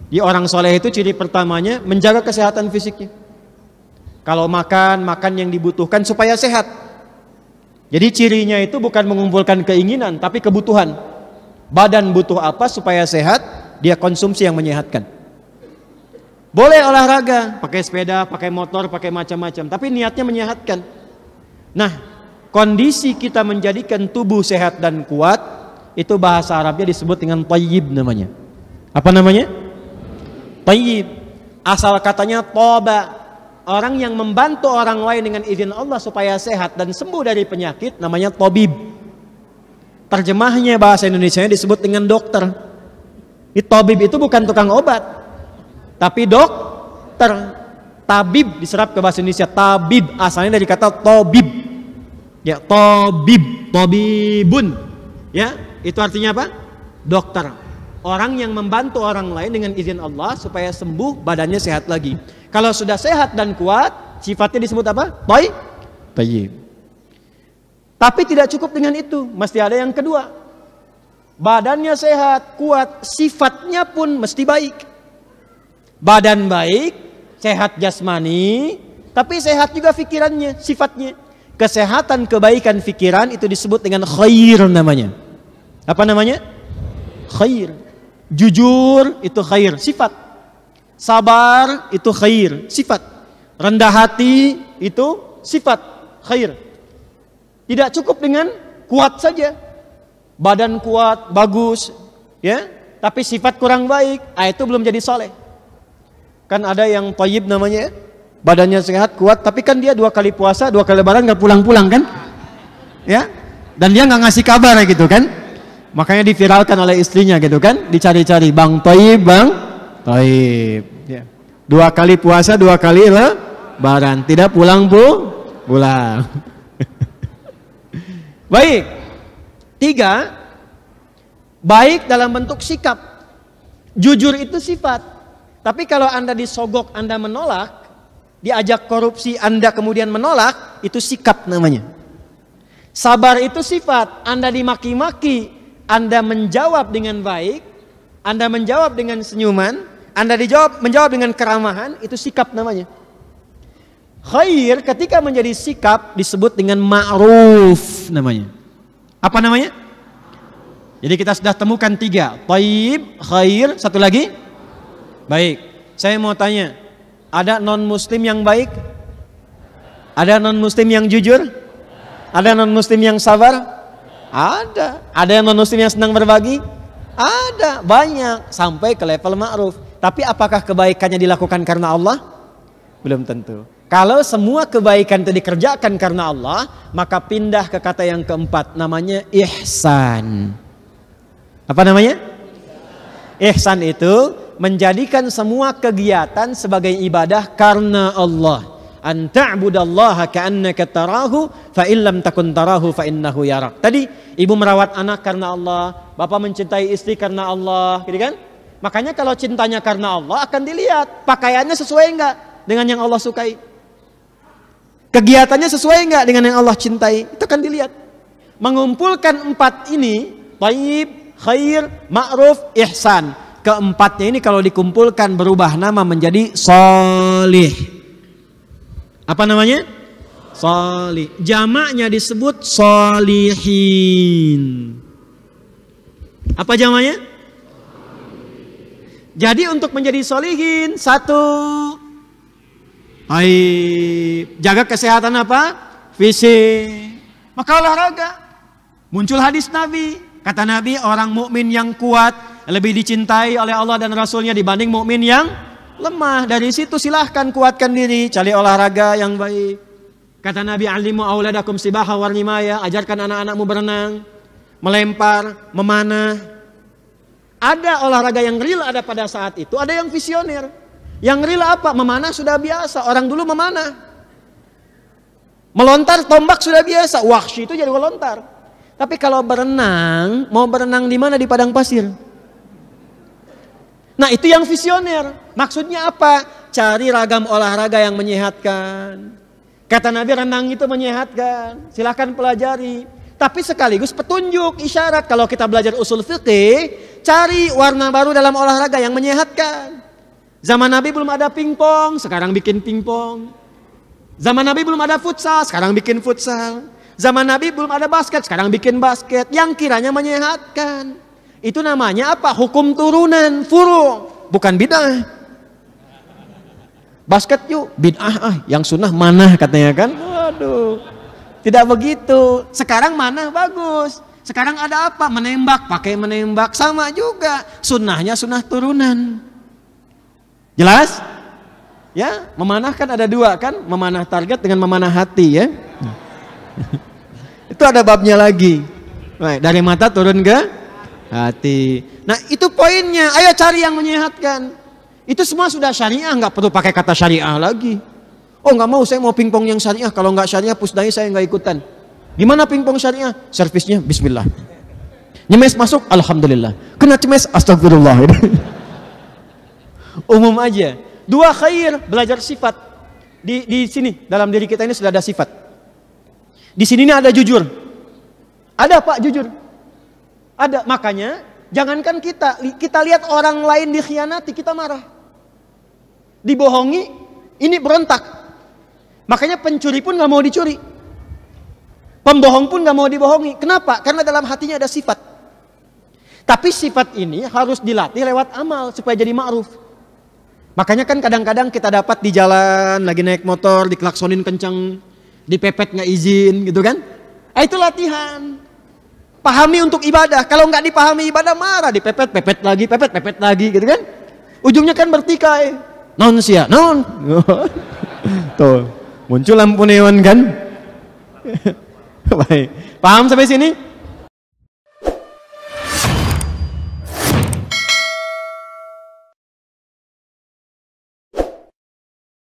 Di orang soleh itu ciri pertamanya menjaga kesehatan fisiknya. Kalau makan yang dibutuhkan supaya sehat. Jadi cirinya itu bukan mengumpulkan keinginan, tapi kebutuhan. Badan butuh apa supaya sehat, dia konsumsi yang menyehatkan. Boleh olahraga, pakai sepeda, pakai motor, pakai macam-macam, tapi niatnya menyehatkan. Nah, kondisi kita menjadikan tubuh sehat dan kuat, itu bahasa Arabnya disebut dengan thayyib namanya. Apa namanya? Thayyib. Asal katanya toba. Orang yang membantu orang lain dengan izin Allah supaya sehat dan sembuh dari penyakit namanya tabib. Terjemahnya bahasa Indonesianya disebut dengan dokter. Tabib itu bukan tukang obat, tapi dokter. Tabib diserap ke bahasa Indonesia tabib, asalnya dari kata tabib. Ya, tabib, tabibun. Ya, itu artinya apa? Dokter. Orang yang membantu orang lain dengan izin Allah supaya sembuh, badannya sehat lagi. Kalau sudah sehat dan kuat, sifatnya disebut apa? Thayyib. Tapi tidak cukup dengan itu, mesti ada yang kedua. Badannya sehat, kuat, sifatnya pun mesti baik. Badan baik, sehat jasmani, tapi sehat juga pikirannya, sifatnya. Kesehatan, kebaikan pikiran itu disebut dengan khair namanya. Apa namanya? Khair. Jujur itu khair, sifat. Sabar itu khair, sifat. Rendah hati itu sifat, khair. Tidak cukup dengan kuat saja. Badan kuat, bagus, ya, tapi sifat kurang baik, itu belum jadi soleh. Kan ada yang thayyib namanya, badannya sehat, kuat, tapi kan dia 2 kali puasa, 2 kali lebaran nggak pulang-pulang kan? Ya, dan dia nggak ngasih kabar gitu kan? Makanya diviralkan oleh istrinya gitu kan, dicari-cari, Bang Thayyib, Bang Thayyib. Ya. 2 kali puasa, 2 kali lebaran, tidak pulang. Baik. 3, baik dalam bentuk sikap. Jujur itu sifat. Tapi kalau Anda disogok, Anda menolak, diajak korupsi, Anda kemudian menolak, itu sikap namanya. Sabar itu sifat. Anda dimaki-maki, Anda menjawab dengan baik, Anda menjawab dengan senyuman, Anda menjawab dengan keramahan, itu sikap namanya. Khair ketika menjadi sikap disebut dengan ma'ruf namanya. Apa namanya? Jadi kita sudah temukan 3, thayyib, khair, satu lagi. Baik, saya mau tanya, ada non muslim yang baik? Ada non muslim yang jujur? Ada non muslim yang sabar? Ada. Ada yang non muslim yang senang berbagi? Ada, banyak, sampai ke level ma'ruf. Tapi apakah kebaikannya dilakukan karena Allah? Belum tentu. Kalau semua kebaikan itu dikerjakan karena Allah, maka pindah ke kata yang keempat, namanya ihsan. Apa namanya? Ihsan itu menjadikan semua kegiatan sebagai ibadah karena Allah. An ta'budallaha ka'annaka tarahu fa illam takun tarahu fa innahu yarak. Tadi ibu merawat anak karena Allah, bapak mencintai istri karena Allah, gitu kan? Makanya kalau cintanya karena Allah akan dilihat pakaiannya sesuai enggak dengan yang Allah sukai. Kegiatannya sesuai enggak dengan yang Allah cintai, itu akan dilihat. Mengumpulkan 4 ini, thayyib, khair, ma'ruf, ihsan. Keempatnya ini kalau dikumpulkan berubah nama menjadi sholih. Apa namanya? Sholih. Jamaknya disebut sholihin. Apa jamaknya? Jadi untuk menjadi sholihin, 1, jaga kesehatan apa? Fisik. Maka olahraga. Muncul hadis Nabi. Kata Nabi, orang mukmin yang kuat lebih dicintai oleh Allah dan Rasulnya dibanding mukmin yang lemah. Dari situ silahkan kuatkan diri, cari olahraga yang baik. Kata Nabi, alimu auladakum sibaha warrimaya, ajarkan anak-anakmu berenang, melempar, memanah. Ada olahraga yang real ada pada saat itu, ada yang visioner. Yang real apa? Memanah sudah biasa, orang dulu memanah. Melontar tombak sudah biasa, Wahsy itu jadi melontar. Tapi kalau berenang, mau berenang di mana? Di padang pasir. Nah itu yang visioner. Maksudnya apa? Cari ragam olahraga yang menyehatkan. Kata Nabi, renang itu menyehatkan. Silahkan pelajari. Tapi sekaligus petunjuk, isyarat. Kalau kita belajar usul fiqih, cari warna baru dalam olahraga yang menyehatkan. Zaman Nabi belum ada pingpong, sekarang bikin pingpong. Zaman Nabi belum ada futsal, sekarang bikin futsal. Zaman Nabi belum ada basket, sekarang bikin basket yang kiranya menyehatkan. Itu namanya apa? Hukum turunan, furu, bukan bid'ah. Basket yuk, bid'ah yang sunnah mana katanya kan? Waduh, tidak begitu. Sekarang mana bagus. Sekarang ada apa? Menembak, pakai menembak, sama juga. Sunnahnya sunnah turunan. Jelas? Ya, memanah kan ada dua kan? Memanah target dengan memanah hati ya. Itu ada babnya lagi. Baik, dari mata turun ke hati. Nah itu poinnya. Ayo cari yang menyehatkan. Itu semua sudah syariah, nggak perlu pakai kata syariah lagi. Oh nggak mau, saya mau pingpong yang syariah. Kalau nggak syariah pusdai saya nggak ikutan. Gimana pingpong syariah? Servisnya Bismillah. Nyemes masuk, Alhamdulillah. Kena cemes, Astagfirullah. Umum aja. Dua khair, belajar sifat. Di sini dalam diri kita ini sudah ada sifat. Di sini ini ada jujur. Ada Pak jujur. Ada, makanya jangankan kita lihat orang lain dikhianati kita marah. Dibohongi, ini berontak. Makanya pencuri pun nggak mau dicuri. Pembohong pun nggak mau dibohongi. Kenapa? Karena dalam hatinya ada sifat. Tapi sifat ini harus dilatih lewat amal supaya jadi ma'ruf. Makanya kan kadang-kadang kita dapat di jalan lagi naik motor diklaksonin kenceng, dipepet nggak izin gitu kan? Itu latihan. Pahami untuk ibadah. Kalau nggak dipahami ibadah marah, dipepet, pepet lagi gitu kan? Ujungnya kan bertikai. Non sia, non. Tuh muncul lampu neon kan? Baik. Paham sampai sini?